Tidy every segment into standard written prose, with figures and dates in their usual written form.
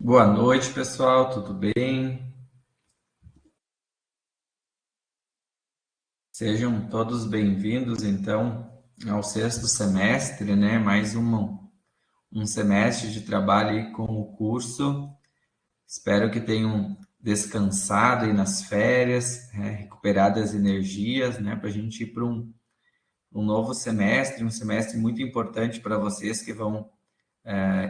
Boa noite, pessoal, tudo bem? Sejam todos bem-vindos, então, ao sexto semestre, né? Mais um semestre de trabalho aí com o curso. Espero que tenham descansado aí nas férias, recuperado as energias, né? Para a gente ir para um novo semestre, um semestre muito importante para vocês que vão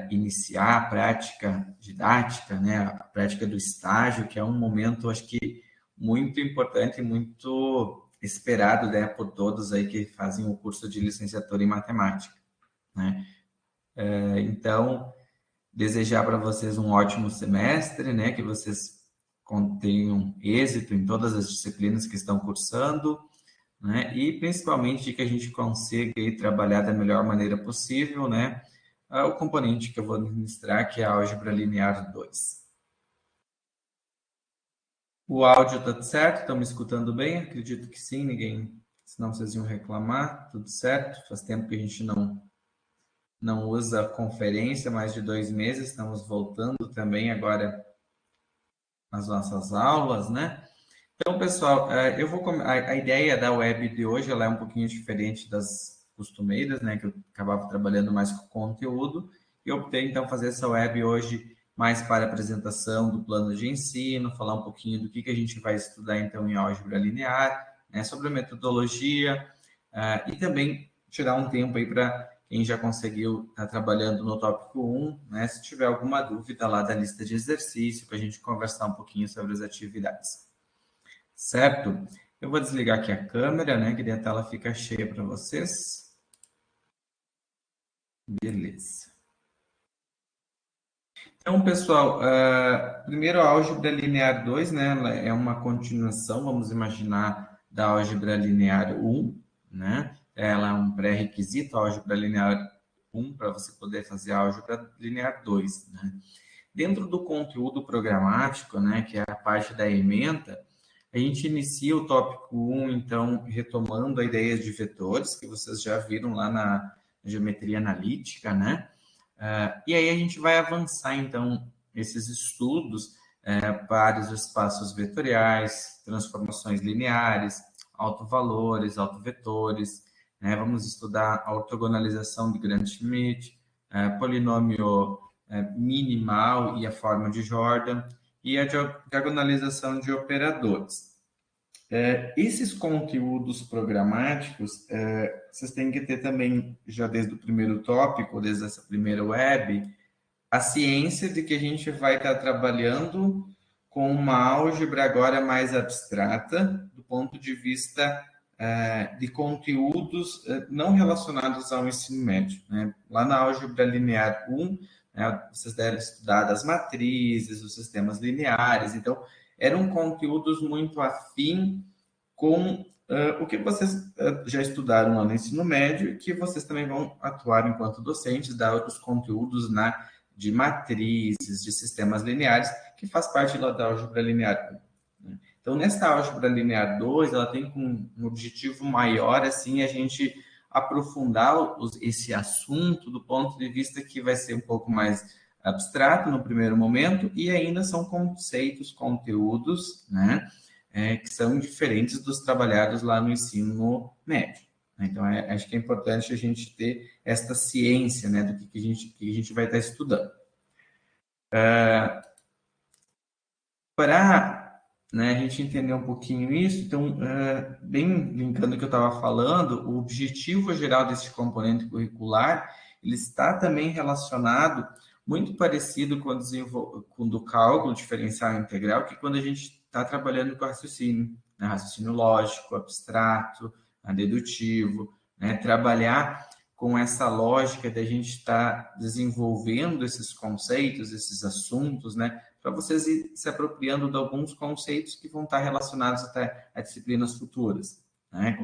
iniciar a prática didática, né, a prática do estágio, que é um momento, acho que, muito importante e muito esperado, né, por todos aí que fazem o curso de licenciatura em matemática, né? Então, desejar para vocês um ótimo semestre, né, que vocês tenham êxito em todas as disciplinas que estão cursando, né, e principalmente que a gente consiga aí trabalhar da melhor maneira possível, né, o componente que eu vou administrar, que é a álgebra linear 2. O áudio está certo? Estão me escutando bem? Acredito que sim, ninguém, senão vocês iam reclamar, tudo certo? Faz tempo que a gente não usa conferência, mais de 2 meses, estamos voltando também agora às nossas aulas, né? Então, pessoal, a ideia da web de hoje ela é um pouquinho diferente das costumeiras, né? Que eu acabava trabalhando mais com conteúdo e optei então fazer essa web hoje mais para apresentação do plano de ensino, falar um pouquinho do que a gente vai estudar então em álgebra linear, né? Sobre a metodologia, e também tirar um tempo aí para quem já conseguiu estar trabalhando no tópico 1, né? Se tiver alguma dúvida lá da lista de exercício, para a gente conversar um pouquinho sobre as atividades. Certo? Eu vou desligar aqui a câmera, né? Que daí a tela fica cheia para vocês. Beleza. Então, pessoal, primeiro a álgebra linear 2, né? Ela é uma continuação, vamos imaginar, da álgebra linear 1, né? Ela é um pré-requisito, a álgebra linear 1, para você poder fazer a álgebra linear 2, né? Dentro do conteúdo programático, né, que é a parte da ementa, a gente inicia o tópico 1, então, retomando a ideia de vetores, que vocês já viram lá na geometria analítica, né? E aí a gente vai avançar, então, esses estudos para os espaços vetoriais, transformações lineares, autovalores, autovetores, né? Vamos estudar a ortogonalização de Gram-Schmidt, polinômio minimal e a forma de Jordan, e a diagonalização de operadores. Esses conteúdos programáticos, vocês têm que ter também, já desde o primeiro tópico, desde essa primeira web, a ciência de que a gente vai estar trabalhando com uma álgebra agora mais abstrata, do ponto de vista de conteúdos não relacionados ao ensino médio, né? Lá na álgebra linear 1, né, vocês devem estudar as matrizes, os sistemas lineares, então eram conteúdos muito afim com o que vocês já estudaram lá no ensino médio e que vocês também vão atuar enquanto docentes, dar outros conteúdos de matrizes, de sistemas lineares, que faz parte lá da álgebra linear 1, né? Então, nessa álgebra linear 2, ela tem um objetivo maior, assim, a gente aprofundar esse assunto do ponto de vista que vai ser um pouco mais abstrato no primeiro momento e ainda são conceitos, conteúdos, né? Que são diferentes dos trabalhados lá no ensino médio. Então, acho que é importante a gente ter esta ciência, né, do que a gente vai estar estudando. Para, né, a gente entender um pouquinho isso, então, bem linkando o que eu estava falando, o objetivo geral desse componente curricular, ele está também relacionado, muito parecido com o do cálculo diferencial integral, que quando a gente está trabalhando com raciocínio, né, raciocínio lógico, abstrato, dedutivo, né, trabalhar com essa lógica de a gente estar desenvolvendo esses conceitos, esses assuntos, né, para vocês ir se apropriando de alguns conceitos que vão estar relacionados até a disciplinas futuras, né?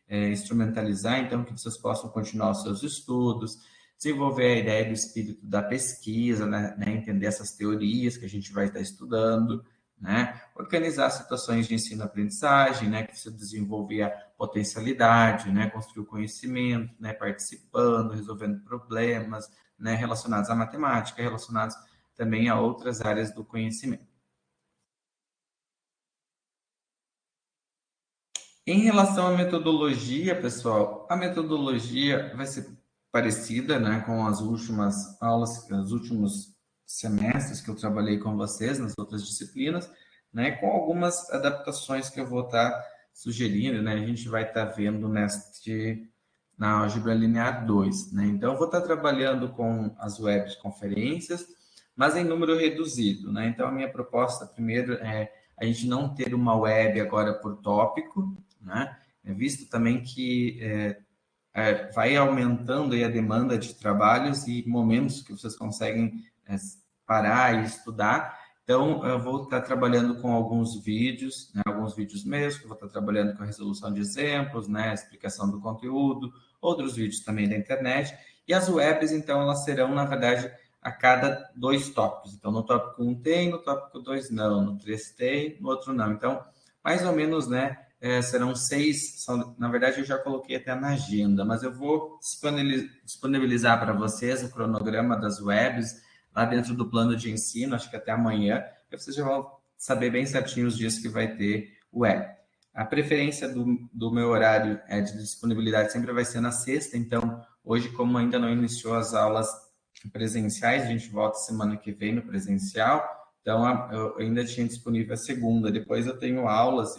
Instrumentalizar, então, que vocês possam continuar os seus estudos, desenvolver a ideia do espírito da pesquisa, né? Entender essas teorias que a gente vai estar estudando, né? Organizar situações de ensino-aprendizagem, né? Que precisa desenvolver a potencialidade, né? Construir o conhecimento, né? Participando, resolvendo problemas, né? Relacionados à matemática, relacionados também a outras áreas do conhecimento. Em relação à metodologia, pessoal, a metodologia vai ser parecida, né, com as últimas aulas, os últimos semestres que eu trabalhei com vocês nas outras disciplinas, né, com algumas adaptações que eu vou estar sugerindo, né, a gente vai estar vendo na álgebra linear 2, né, então eu vou estar trabalhando com as web conferências, mas em número reduzido, né, então a minha proposta primeiro é a gente não ter uma web agora por tópico, né? É visto também que vai aumentando aí a demanda de trabalhos e momentos que vocês conseguem parar e estudar. Então, eu vou estar trabalhando com alguns vídeos, né, alguns vídeos meus, que eu vou estar trabalhando com a resolução de exemplos, né, a explicação do conteúdo, outros vídeos também da internet. E as webs, então, elas serão, na verdade, a cada 2 tópicos. Então, no tópico 1 tem, no tópico 2 não, no 3 tem, no outro não. Então, mais ou menos, né, serão 6, na verdade eu já coloquei até na agenda, mas eu vou disponibilizar para vocês o cronograma das webs lá dentro do plano de ensino, acho que até amanhã, e vocês já vão saber bem certinho os dias que vai ter web. A preferência do meu horário de disponibilidade sempre vai ser na sexta, então hoje, como ainda não iniciou as aulas presenciais, a gente volta semana que vem no presencial, então eu ainda tinha disponível a segunda, depois eu tenho aulas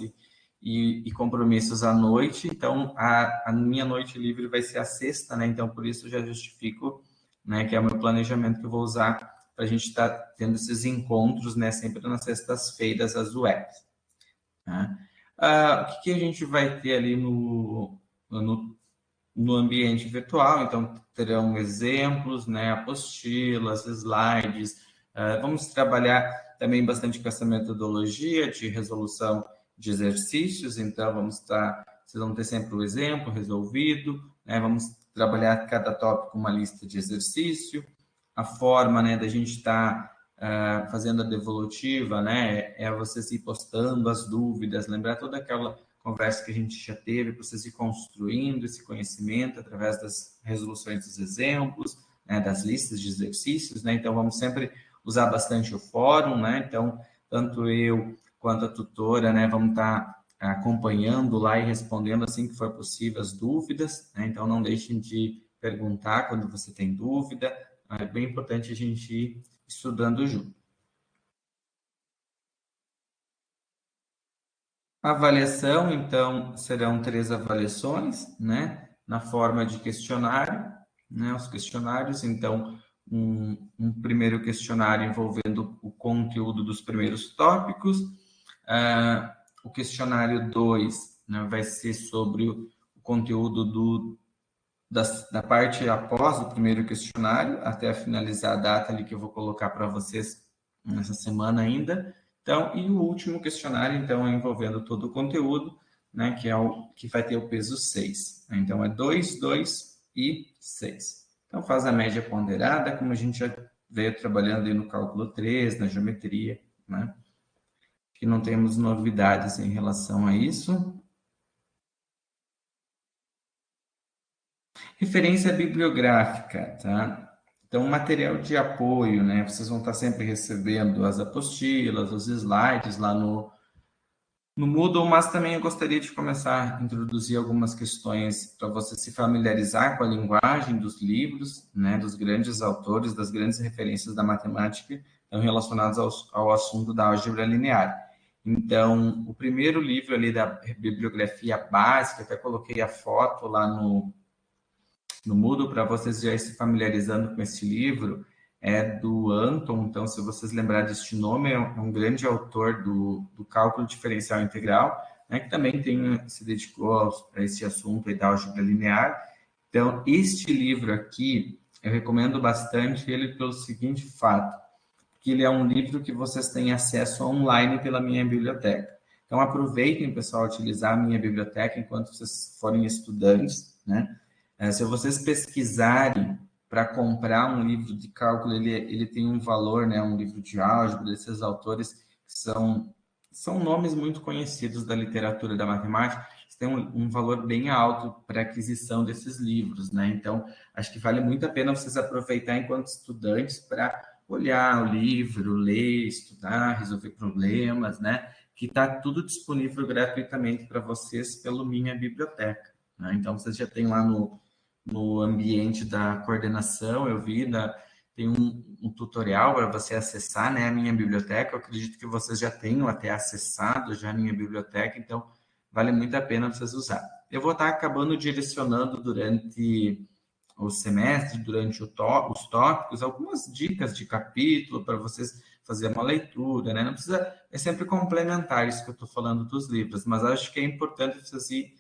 e compromissos à noite, então a minha noite livre vai ser a sexta, né? Então por isso eu já justifico, né, que é o meu planejamento que eu vou usar para a gente estar tendo esses encontros, né, sempre nas sextas-feiras, as webs. Né? O que a gente vai ter ali no ambiente virtual? Então terão exemplos, né, apostilas, slides, vamos trabalhar também bastante com essa metodologia de resolução de exercícios, então vocês vão ter sempre o exemplo resolvido, né? Vamos trabalhar cada tópico uma lista de exercício, a forma, né, da gente estar fazendo a devolutiva, né, é vocês ir postando as dúvidas, lembrar toda aquela conversa que a gente já teve, para vocês ir construindo esse conhecimento através das resoluções dos exemplos, né, das listas de exercícios, né, então vamos sempre usar bastante o fórum, né, então tanto eu quanto a tutora, né, vamos estar acompanhando lá e respondendo assim que for possível as dúvidas, né? Então não deixem de perguntar quando você tem dúvida, é bem importante a gente ir estudando junto. A avaliação, então, serão 3 avaliações, né, na forma de questionário, né, os questionários, então, um primeiro questionário envolvendo o conteúdo dos primeiros tópicos, o questionário 2, né, vai ser sobre o conteúdo da parte após o primeiro questionário, até finalizar a data ali que eu vou colocar para vocês nessa semana ainda. Então, e o último questionário, então, é envolvendo todo o conteúdo, né, que é o que vai ter o peso 6. Então, é 2, 2 e 6. Então, faz a média ponderada, como a gente já veio trabalhando aí no cálculo 3, na geometria, né? Que não temos novidades em relação a isso. Referência bibliográfica, tá? Então, material de apoio, né? Vocês vão estar sempre recebendo as apostilas, os slides lá no Moodle, mas também eu gostaria de começar a introduzir algumas questões para você se familiarizar com a linguagem dos livros, né? Dos grandes autores, das grandes referências da matemática relacionadas ao assunto da álgebra linear. Então, o primeiro livro ali da bibliografia básica, até coloquei a foto lá no Moodle para vocês já se familiarizando com esse livro, é do Anton. Então, se vocês lembrarem deste nome, é um grande autor do cálculo diferencial integral, né, que também se dedicou a esse assunto da álgebra linear. Então, este livro aqui, eu recomendo bastante ele pelo seguinte fato, que ele é um livro que vocês têm acesso online pela minha biblioteca. Então, aproveitem, pessoal, utilizar a minha biblioteca enquanto vocês forem estudantes, né? Se vocês pesquisarem para comprar um livro de cálculo, ele tem um valor, né? Um livro de álgebra, desses autores que são nomes muito conhecidos da literatura da matemática, tem um valor bem alto para aquisição desses livros, né? Então, acho que vale muito a pena vocês aproveitar enquanto estudantes para olhar o livro, ler, estudar, resolver problemas, né? Que está tudo disponível gratuitamente para vocês pelo Minha Biblioteca, né? Então, vocês já têm lá no ambiente da coordenação, eu vi, tem um tutorial para você acessar, né, a Minha Biblioteca. Eu acredito que vocês já tenham até acessado já a Minha Biblioteca, então vale muito a pena vocês usar. Eu vou estar acabando direcionando durante o semestre, durante os tópicos, algumas dicas de capítulo para vocês fazer uma leitura, né? Não precisa, é sempre complementar isso que eu estou falando dos livros, mas acho que é importante vocês ir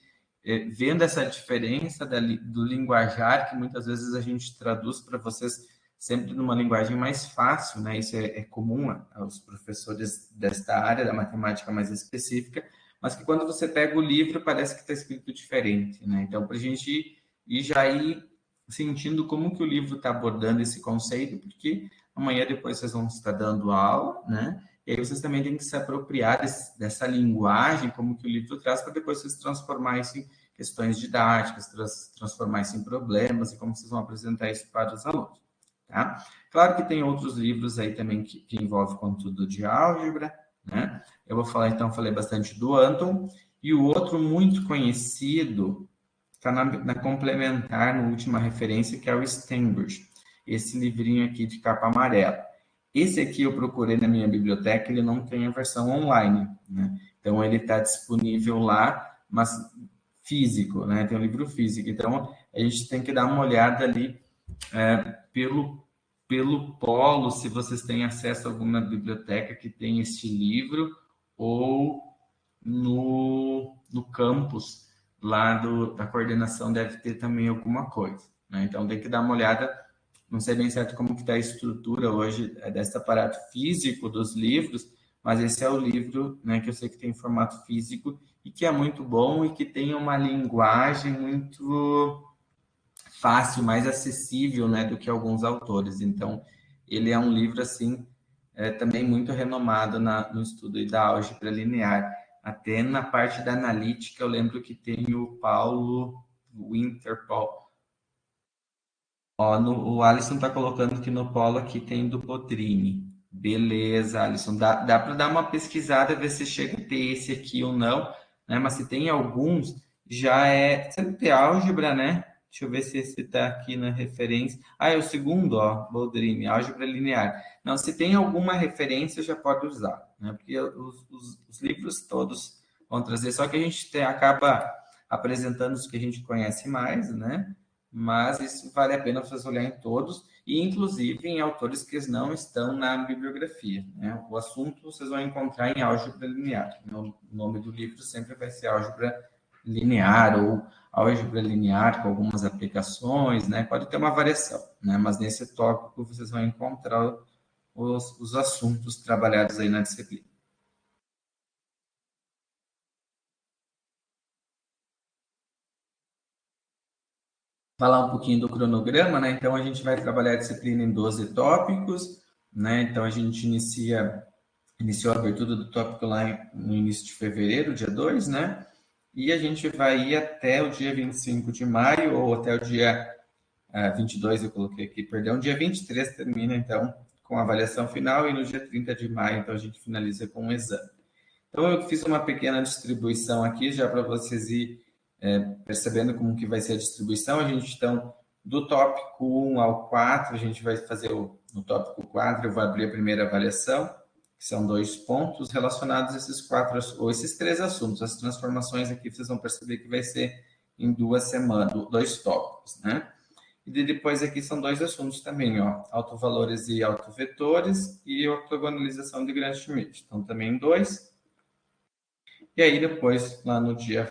vendo essa diferença do linguajar, que muitas vezes a gente traduz para vocês sempre numa linguagem mais fácil, né? Isso é comum aos professores desta área, da matemática mais específica, mas que quando você pega o livro parece que está escrito diferente, né? Então, para a gente ir já ir sentindo como que o livro está abordando esse conceito, porque amanhã depois vocês vão estar dando aula, né? E aí vocês também têm que se apropriar dessa linguagem, como que o livro traz, para depois vocês transformar isso em questões didáticas, transformar isso em problemas, e como vocês vão apresentar isso para os alunos, tá? Claro que tem outros livros aí também que envolvem conteúdo de álgebra, né? Eu vou falar, então, falei bastante do Anton, e o outro muito conhecido está na complementar, na última referência, que é o Steinberg, esse livrinho aqui de capa amarela. Esse aqui eu procurei na minha biblioteca, ele não tem a versão online, né? Então, ele está disponível lá, mas físico, né? Tem um livro físico. Então, a gente tem que dar uma olhada ali pelo polo, se vocês têm acesso a alguma biblioteca que tem este livro, ou no campus lá da coordenação deve ter também alguma coisa, né? Então tem que dar uma olhada, não sei bem certo como que está a estrutura hoje desse aparato físico dos livros, mas esse é o livro, né, que eu sei que tem formato físico e que é muito bom e que tem uma linguagem muito fácil, mais acessível, né, do que alguns autores. Então, ele é um livro, assim, também muito renomado no estudo da álgebra linear. Até na parte da analítica, eu lembro que tem o Paulo Winterpaul. O Alisson está colocando que no polo aqui tem do Potrini. Beleza, Alisson. Dá para dar uma pesquisada, ver se chega a ter esse aqui ou não, né? Mas se tem alguns, já é. Sempre tem álgebra, né? Deixa eu ver se esse está aqui na referência. Ah, é o segundo, ó, Boldrini, álgebra linear. Não, se tem alguma referência, já pode usar, né? Porque os livros todos vão trazer, só que a gente acaba apresentando os que a gente conhece mais, né? Mas isso vale a pena vocês olharem em todos, e inclusive em autores que não estão na bibliografia, né? O assunto vocês vão encontrar em álgebra linear, né? O nome do livro sempre vai ser álgebra linear, ou álgebra linear com algumas aplicações, né? Pode ter uma variação, né? Mas nesse tópico vocês vão encontrar os assuntos trabalhados aí na disciplina. Falar um pouquinho do cronograma, né? Então, a gente vai trabalhar a disciplina em 12 tópicos, né? Então, a gente iniciou a abertura do tópico lá no início de fevereiro, dia 2, né? E a gente vai ir até o dia 25 de maio, ou até o dia 22, eu coloquei aqui, perdão, dia 23 termina, então, com a avaliação final, e no dia 30 de maio, então, a gente finaliza com o exame. Então, eu fiz uma pequena distribuição aqui, já para vocês ir percebendo como que vai ser a distribuição. A gente, então, do tópico 1 ao 4, a gente vai fazer no tópico 4, eu vou abrir a primeira avaliação, que são 2 pontos relacionados a esses 4, ou esses 3 assuntos. As transformações aqui, vocês vão perceber que vai ser em 2 semanas, 2 tópicos, né? E depois aqui são 2 assuntos também, ó, autovalores e autovetores e ortogonalização de Gram-Schmidt. Então, também 2. E aí, depois, lá no dia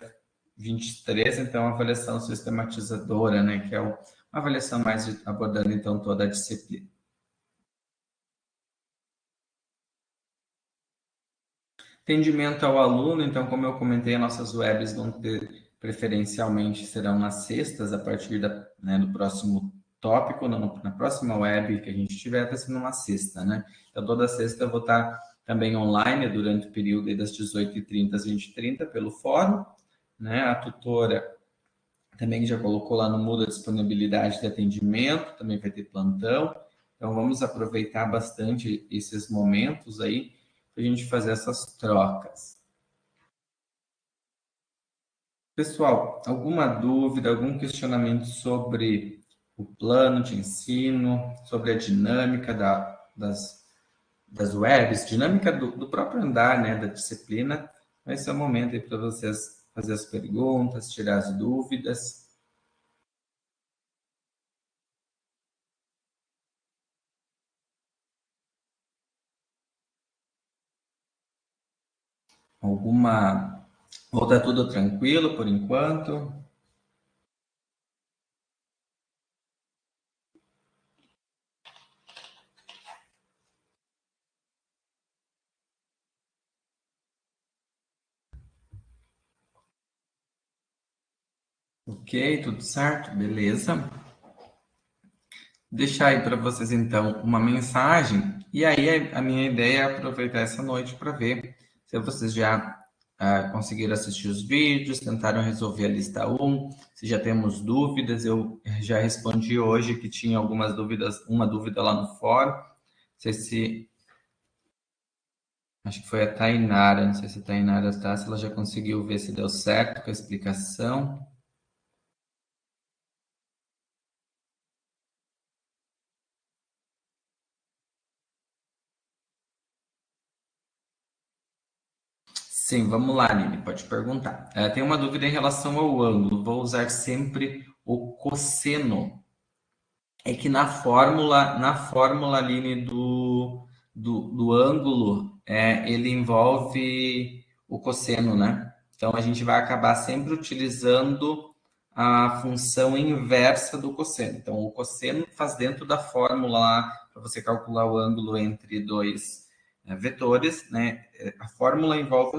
23, então, a avaliação sistematizadora, né, que é uma avaliação mais abordando, então, toda a disciplina. Atendimento ao aluno, então, como eu comentei, nossas webs vão ter, preferencialmente, serão nas sextas, a partir do próximo tópico, na próxima web que a gente tiver, vai ser numa sexta, né? Então, toda sexta eu vou estar também online, durante o período das 18h30 às 20h30, pelo fórum, né? A tutora também já colocou lá no Moodle a disponibilidade de atendimento, também vai ter plantão, Então, vamos aproveitar bastante esses momentos aí para a gente fazer essas trocas. Pessoal, alguma dúvida, algum questionamento sobre o plano de ensino, sobre a dinâmica das webs, dinâmica do próprio andar, né, da disciplina? Esse é o momento aí para vocês fazer as perguntas, tirar as dúvidas. Alguma... Ou tá tudo tranquilo por enquanto? Ok, tudo certo? Beleza. Deixar aí para vocês então uma mensagem, e aí a minha ideia é aproveitar essa noite para ver se vocês já conseguiram assistir os vídeos, tentaram resolver a lista 1, se já temos dúvidas. Eu já respondi hoje que tinha algumas dúvidas, uma dúvida lá no fórum. Não sei se. Acho que foi a Tainara, não sei se a Tainara está, se ela já conseguiu ver se deu certo com a explicação. Sim, vamos lá, Aline, pode perguntar. Tem uma dúvida em relação ao ângulo. Vou usar sempre o cosseno. É que na fórmula, Aline, do ângulo, ele envolve o cosseno, né? Então a gente vai acabar sempre utilizando a função inversa do cosseno. Então o cosseno faz dentro da fórmula lá para você calcular o ângulo entre dois vetores, né? A fórmula envolve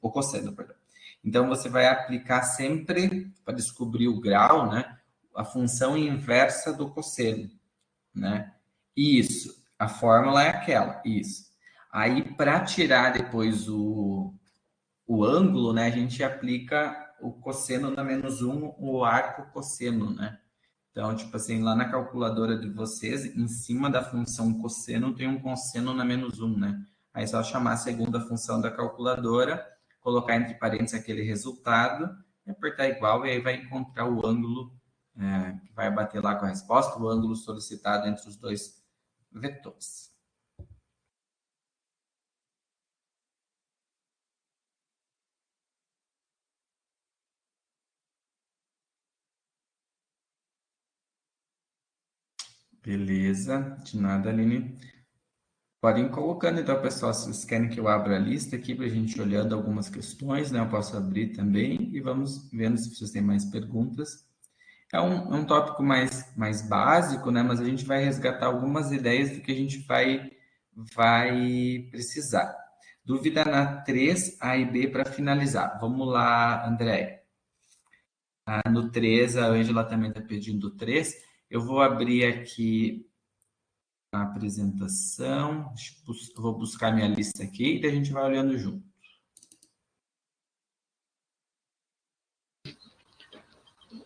o cosseno, perdão. Então você vai aplicar sempre para descobrir o grau, né? A função inversa do cosseno, né? Isso, a fórmula é aquela, isso. Aí, para tirar depois o ângulo, né, a gente aplica o cosseno na menos um, o arco cosseno, né? Então, tipo assim, lá na calculadora de vocês, em cima da função cosseno, tem um cosseno na menos um, né? Aí é só chamar a segunda função da calculadora, colocar entre parênteses aquele resultado, apertar igual, e aí vai encontrar o ângulo que vai bater lá com a resposta, o ângulo solicitado entre os dois vetores. Beleza, de nada, Aline. Podem ir colocando, então, pessoal, se vocês querem que eu abra a lista aqui para a gente olhando algumas questões, né? Eu posso abrir também e vamos vendo se vocês têm mais perguntas. É um tópico mais básico, né? Mas a gente vai resgatar algumas ideias do que a gente vai precisar. Dúvida na 3, A e B para finalizar. Vamos lá, André. No 3, a Ângela também está pedindo 3. Eu vou abrir aqui a apresentação. Vou buscar minha lista aqui e a gente vai olhando junto.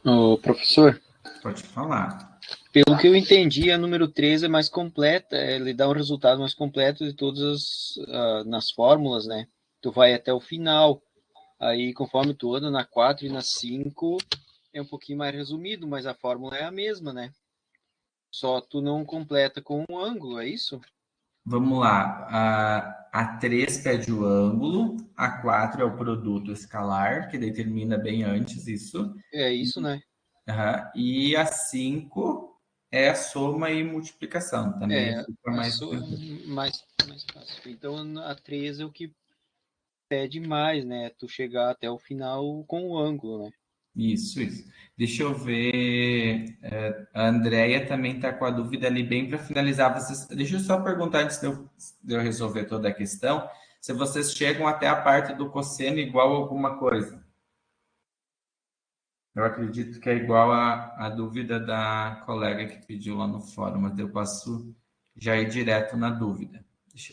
Ô, professor, Pode falar. pelo que eu entendi, a número 13 é mais completa, ele dá um resultado mais completo de todas nas fórmulas, né? Tu vai até o final, aí conforme tu anda na 4 e na 5, é um pouquinho mais resumido, mas a fórmula é a mesma, né? Só tu não completa com um ângulo, é isso? Vamos lá. A 3 pede o ângulo, a 4 é o produto escalar, que determina bem antes isso. É isso, né? E a 5 é a soma e multiplicação. Também É, fica mais tranquilo. mais fácil. Então a 13 é o que pede mais, né? Tu chegar até o final com o ângulo, né? Isso, isso. Deixa eu ver. A Andrea também está com a dúvida ali, bem para finalizar. Deixa eu só perguntar antes de eu resolver toda a questão, se vocês chegam até a parte do cosseno igual a alguma coisa. Eu acredito que é igual a dúvida da colega que pediu lá no fórum, mas eu posso já ir direto na dúvida.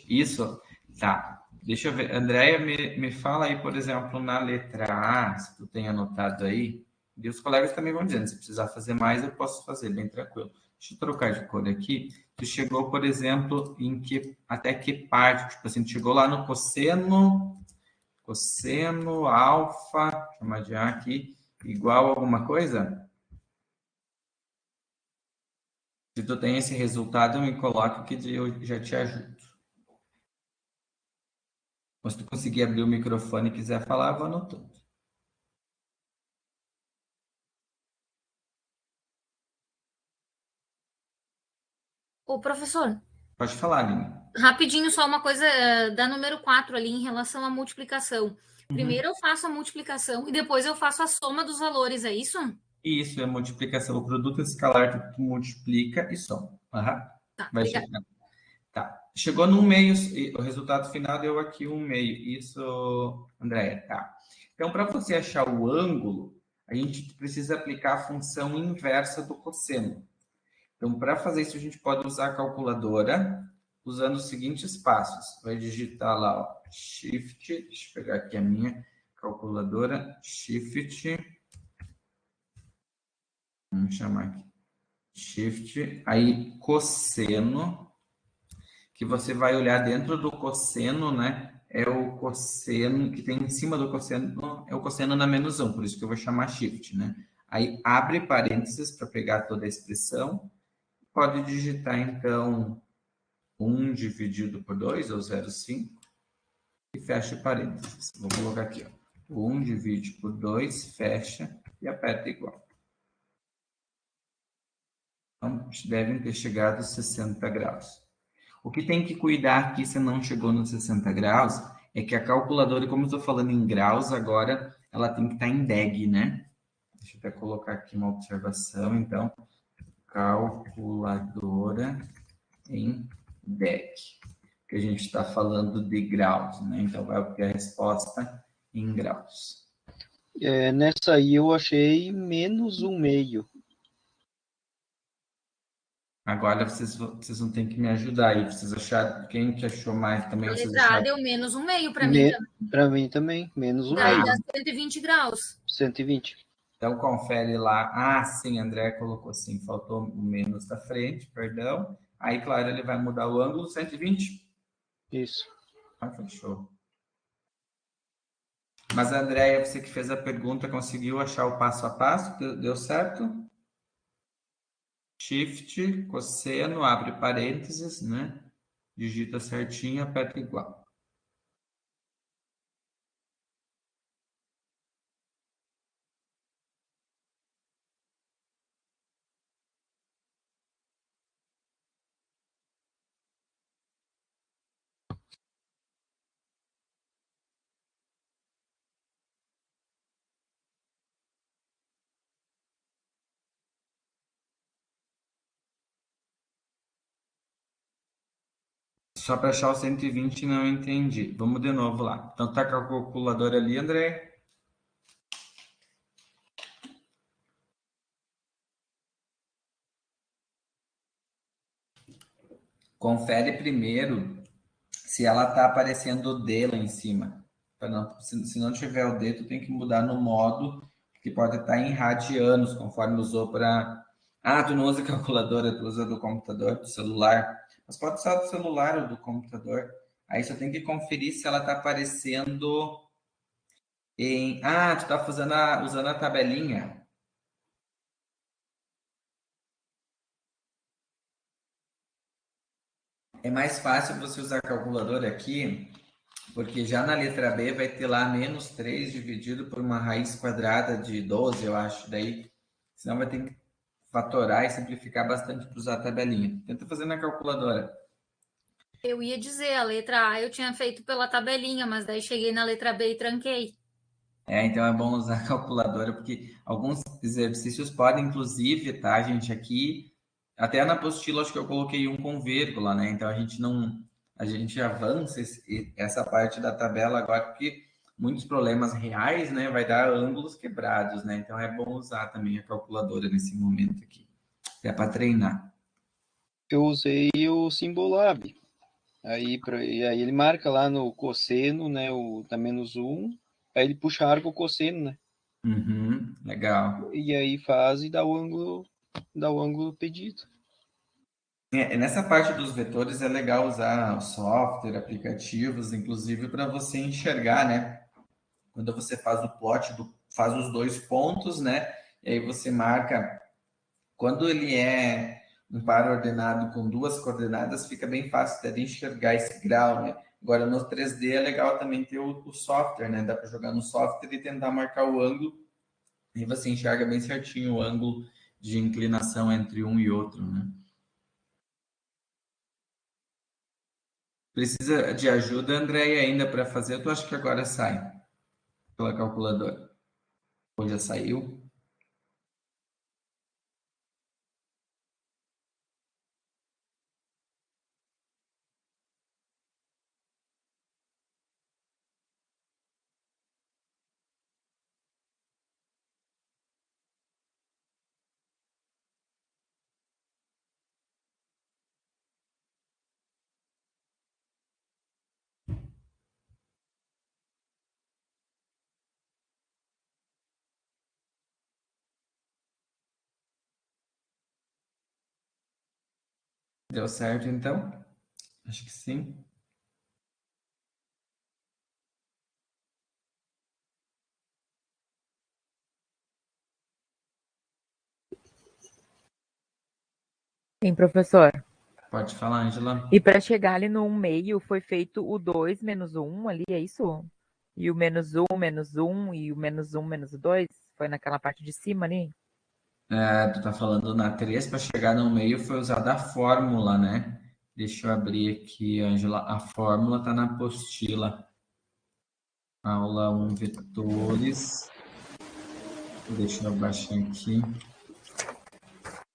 Isso, tá. Deixa eu ver. Andréia, me fala aí, por exemplo, na letra A, se tu tem anotado aí, e os colegas também vão dizendo, se precisar fazer mais, eu posso fazer, bem tranquilo. Deixa eu trocar de cor aqui. tu chegou, por exemplo, até que parte? Tipo assim, tu chegou lá no cosseno, alfa, vou chamar de A aqui, igual a alguma coisa? Se tu tem esse resultado, me coloca que eu já te ajudo. Mas se tu conseguir abrir o microfone e quiser falar, eu vou anotando. Ô, professor, Pode falar, Aline. rapidinho só uma coisa da número 4 ali em relação à multiplicação. Primeiro eu faço a multiplicação e depois eu faço a soma dos valores, é isso? Isso é multiplicação. O produto escalar que tu multiplica e soma. Aham. Tá, Vai obrigada. chegar. Tá. Chegou no meio, o resultado final deu aqui um meio. Isso, Andréia, tá. Então, para você achar o ângulo, a gente precisa aplicar a função inversa do cosseno. Então, para fazer isso, a gente pode usar a calculadora usando os seguintes passos. Vai digitar lá, ó, Shift, deixa eu pegar aqui a minha calculadora, Shift, vamos chamar aqui, Shift, aí cosseno, que você vai olhar dentro do cosseno, né? É o cosseno que tem em cima do cosseno, é o cosseno na menos 1, por isso que eu vou chamar Shift, né? Aí abre parênteses para pegar toda a expressão, pode digitar então 1 dividido por 2, ou 0,5, e fecha parênteses. Vou colocar aqui, ó. 1 divide por 2, fecha e aperta igual. Então, devem ter chegado a 60 graus. O que tem que cuidar aqui se não chegou nos 60 graus é que a calculadora, como eu estou falando em graus agora, ela tem que estar em DEG, né? Deixa eu até colocar aqui uma observação, então. Calculadora em DEG. Que a gente está falando de graus, né? Então vai obter a resposta em graus. Nessa aí eu achei menos um meio. Agora vocês vão ter que me ajudar aí. Vocês acharam, quem que achou mais também? A Vocês letra A acharam? deu menos um meio para mim também. Para mim também, menos um Daí meio. dá 120 graus. 120. Então confere lá. Ah, sim, André colocou sim, faltou o menos da frente, perdão. Aí, claro, ele vai mudar o ângulo 120. Isso. Ah, fechou. Mas, Andréia, você que fez a pergunta, conseguiu achar o passo a passo? Deu certo? Shift, cosseno, abre parênteses, né? Digita certinho, aperta igual. Só para achar o 120 não entendi. Vamos de novo lá. Então tá com a calculadora ali, André? Confere primeiro se ela tá aparecendo o D lá em cima. Não, se não tiver o D, tu tem que mudar no modo que pode estar em radianos, conforme usou para. Ah, tu não usa calculadora, tu usa do computador, do celular. Mas pode usar do celular ou do computador. Aí só tem que conferir se ela está aparecendo em. Ah, tu está usando a tabelinha. É mais fácil você usar a calculadora aqui, porque já na letra B vai ter lá menos 3 dividido por uma raiz quadrada de 12, eu acho. Daí, senão vai ter que fatorar e simplificar bastante para usar a tabelinha. Tenta fazer na calculadora. Eu ia dizer, a letra A eu tinha feito pela tabelinha, mas daí cheguei na letra B e tranquei. Então é bom usar a calculadora, porque alguns exercícios podem, inclusive, tá, gente, aqui, até na apostila acho que eu coloquei um com vírgula, né? Então a gente avança essa parte da tabela agora, porque muitos problemas reais, né, vai dar ângulos quebrados, né? Então é bom usar também a calculadora nesse momento aqui, é para treinar. Eu usei o Simbolab. E aí ele marca lá no cosseno, né? O tá menos um. Aí ele puxa a arco cosseno, né? Uhum, legal. E aí faz e dá o ângulo pedido. Nessa parte dos vetores é legal usar o software, aplicativos, inclusive para você enxergar, né? Quando você faz o plot, faz os dois pontos, né? E aí você marca. Quando ele é um par ordenado com duas coordenadas, fica bem fácil até de enxergar esse grau, né? Agora no 3D é legal também ter o software, né? Dá para jogar no software e tentar marcar o ângulo e você enxerga bem certinho o ângulo de inclinação entre um e outro, né? Precisa de ajuda, Andréia, ainda para fazer? Tu acha que agora sai pela calculadora? Ou já saiu? Deu certo, então? Acho que sim. Sim, professor. Pode falar, Angela. E para chegar ali no 1/2 foi feito o 2 menos o 1 ali, é isso? E o menos 1 e o menos 1 menos o 2? Foi naquela parte de cima ali? Tu tá falando na 3 para chegar no meio foi usada a fórmula, né? Deixa eu abrir aqui, Angela. A fórmula tá na apostila. Aula 1, vetores. Deixa eu baixar aqui.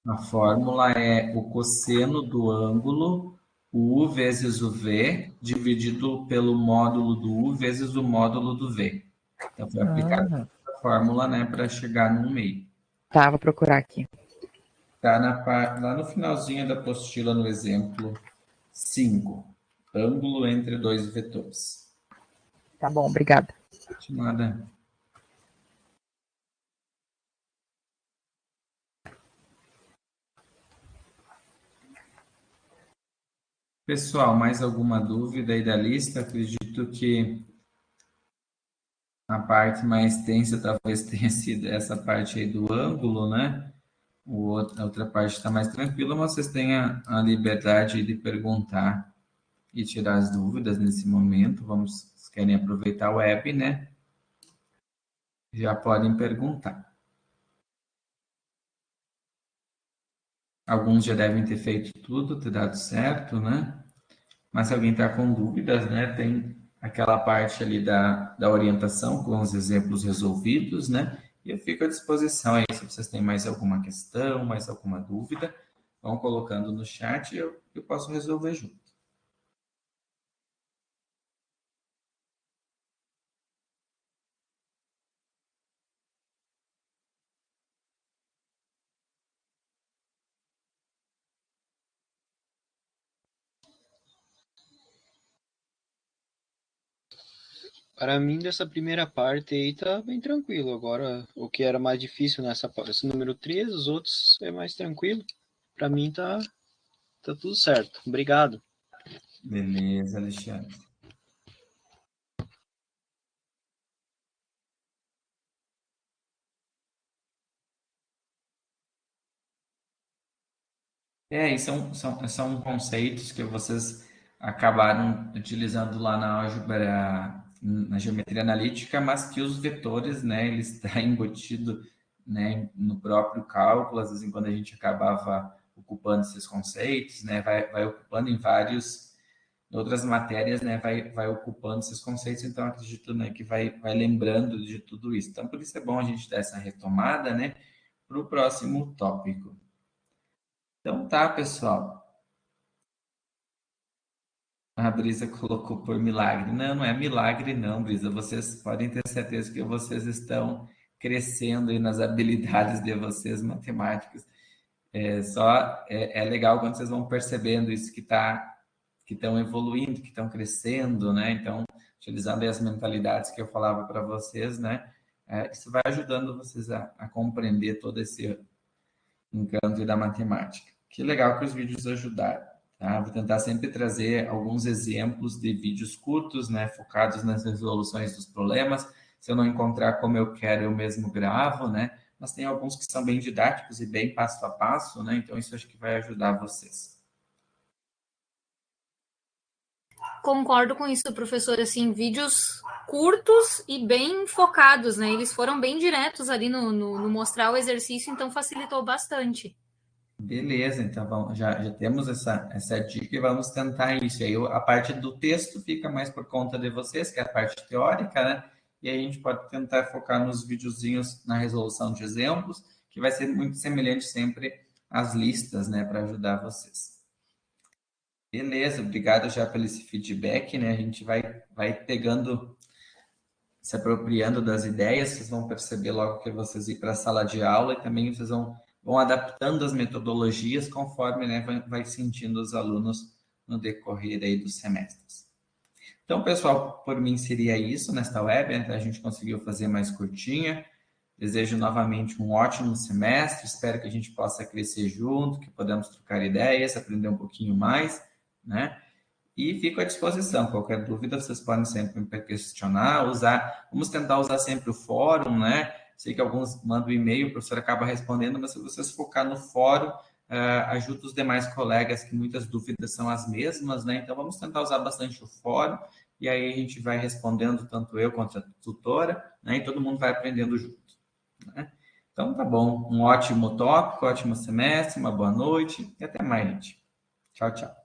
A fórmula é o cosseno do ângulo, o U vezes o V, dividido pelo módulo do U vezes o módulo do V. Então, foi aplicada Ah, a fórmula, né, para chegar no meio. tá, vou procurar aqui. Tá lá no finalzinho da apostila, no exemplo 5. Ângulo entre dois vetores. Tá bom, obrigada. De nada. Pessoal, mais alguma dúvida aí da lista? Acredito que a parte mais tensa talvez tenha sido essa parte aí do ângulo, né? A outra parte está mais tranquila, mas vocês têm a liberdade de perguntar e tirar as dúvidas nesse momento. Vocês querem aproveitar o web, né? Já podem perguntar. Alguns já devem ter feito tudo, ter dado certo, né? Mas se alguém está com dúvidas, né? Tem aquela parte ali da orientação com os exemplos resolvidos, né? E eu fico à disposição aí se vocês têm mais alguma questão, mais alguma dúvida, vão colocando no chat e eu posso resolver junto. Para mim, dessa primeira parte aí tá bem tranquilo. Agora, o que era mais difícil esse número 3, os outros é mais tranquilo. Para mim tá tudo certo. Obrigado. Beleza, Alexandre. E são conceitos que vocês acabaram utilizando lá na álgebra, na geometria analítica, mas que os vetores, né, ele está embutido, né, no próprio cálculo. Às vezes, quando a gente acabava ocupando esses conceitos, né, vai ocupando em outras matérias, né, vai ocupando esses conceitos. Então, acredito, né, que vai lembrando de tudo isso. Então, por isso é bom a gente dar essa retomada, né, para o próximo tópico. Então tá, pessoal. A Brisa colocou por milagre. Não, não é milagre não, Brisa. Vocês podem ter certeza que vocês estão crescendo aí nas habilidades de vocês matemáticas. É legal quando vocês vão percebendo isso que estão evoluindo, que estão crescendo, né? Então, utilizando aí as mentalidades que eu falava para vocês, né? Isso vai ajudando vocês a compreender todo esse encanto da matemática. Que legal que os vídeos ajudaram. Tá? Vou tentar sempre trazer alguns exemplos de vídeos curtos, né, focados nas resoluções dos problemas. Se eu não encontrar como eu quero, eu mesmo gravo, né? Mas tem alguns que são bem didáticos e bem passo a passo, né? Então isso acho que vai ajudar vocês. Concordo com isso, professor. Assim, vídeos curtos e bem focados, né? Eles foram bem diretos ali no mostrar o exercício, então facilitou bastante. Beleza, então já temos essa dica e vamos tentar isso. Aí a parte do texto fica mais por conta de vocês, que é a parte teórica, né? E aí a gente pode tentar focar nos videozinhos na resolução de exemplos, que vai ser muito semelhante sempre às listas, né? Para ajudar vocês. Beleza, obrigado já pelo esse feedback, né? A gente vai pegando, se apropriando das ideias, vocês vão perceber logo que vocês ir para a sala de aula e também vocês vão adaptando as metodologias conforme, né, vai sentindo os alunos no decorrer aí dos semestres. Então, pessoal, por mim seria isso nesta web, né? A gente conseguiu fazer mais curtinha. Desejo novamente um ótimo semestre, espero que a gente possa crescer junto, que podamos trocar ideias, aprender um pouquinho mais, né? E fico à disposição. Qualquer dúvida, vocês podem sempre me questionar, vamos tentar usar sempre o fórum, né? Sei que alguns mandam e-mail, o professor acaba respondendo, mas se vocês focar no fórum, ajuda os demais colegas, que muitas dúvidas são as mesmas, né? Então, vamos tentar usar bastante o fórum, e aí a gente vai respondendo, tanto eu quanto a tutora, né? E todo mundo vai aprendendo junto, né? Então, tá bom. Um ótimo tópico, ótimo semestre, uma boa noite, e até mais, gente. Tchau, tchau.